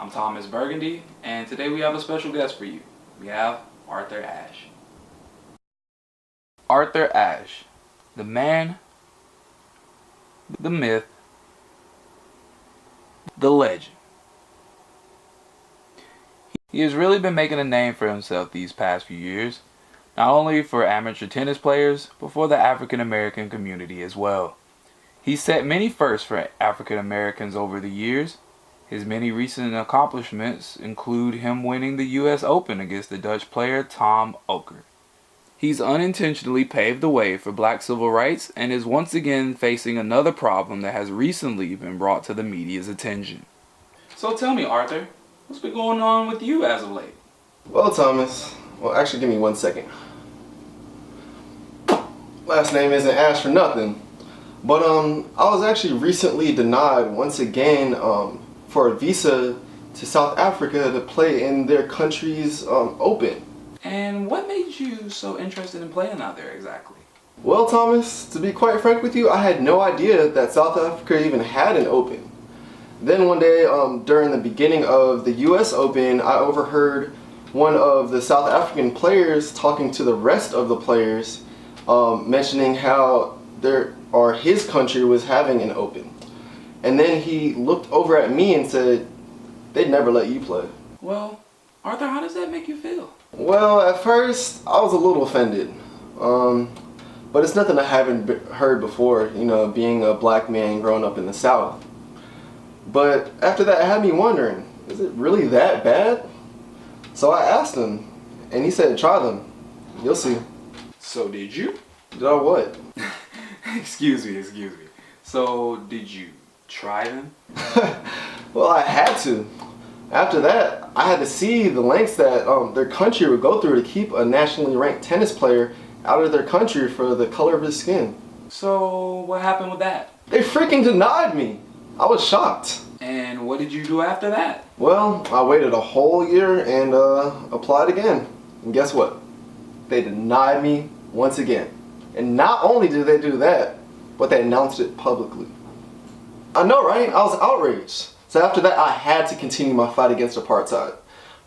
I'm Thomas Burgundy, and today we have a special guest for you. We have Arthur Ashe. Arthur Ashe, the man, the myth, the legend. He has really been making a name for himself these past few years, not only for amateur tennis players, but for the African American community as well. He's set many firsts for African Americans over the years. His many recent accomplishments include him winning the U.S. Open against the Dutch player Tom Oker. He's unintentionally paved the way for black civil rights and is once again facing another problem that has recently been brought to the media's attention. So tell me, Arthur, what's been going on with you as of late? Well, Thomas, actually give me 1 second. Last name isn't Ashe for nothing. But I was actually recently denied once again for a visa to South Africa to play in their country's Open. And what made you so interested in playing out there exactly? Well, Thomas, to be quite frank with you, I had no idea that South Africa even had an Open. Then one day during the beginning of the US Open, I overheard one of the South African players talking to the rest of the players, mentioning how his country was having an Open. And then he looked over at me and said, they'd never let you play. Well, Arthur, how does that make you feel? Well, at first, I was a little offended. But it's nothing I haven't heard before, you know, being a black man growing up in the South. But after that, it had me wondering, is it really that bad? So I asked him, and he said, try them. You'll see. So did you? Did I what? Excuse me. So did you try them? Well, I had to. After that, I had to see the lengths that their country would go through to keep a nationally ranked tennis player out of their country for the color of his skin. So what happened with that? They freaking denied me. I was shocked. And what did you do after that? Well, I waited a whole year and applied again. And guess what? They denied me once again. And not only did they do that, but they announced it publicly. I know, right? I was outraged. So after that, I had to continue my fight against apartheid. I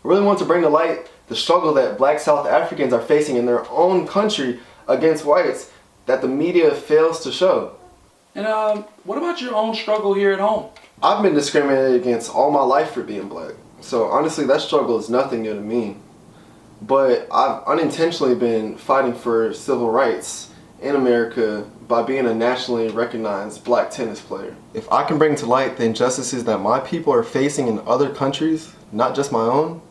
really want to bring to light the struggle that black South Africans are facing in their own country against whites that the media fails to show. And what about your own struggle here at home? I've been discriminated against all my life for being black. So honestly, that struggle is nothing new to me. But I've unintentionally been fighting for civil rights in America by being a nationally recognized black tennis player. If I can bring to light the injustices that my people are facing in other countries, not just my own,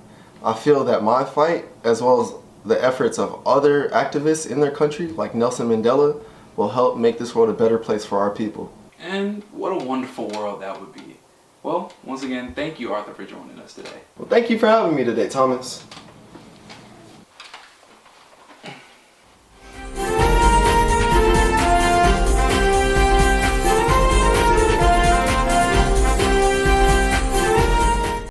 I feel that my fight, as well as the efforts of other activists in their country, like Nelson Mandela, will help make this world a better place for our people. And what a wonderful world that would be. Well, once again, thank you, Arthur, for joining us today. Well, thank you for having me today, Thomas.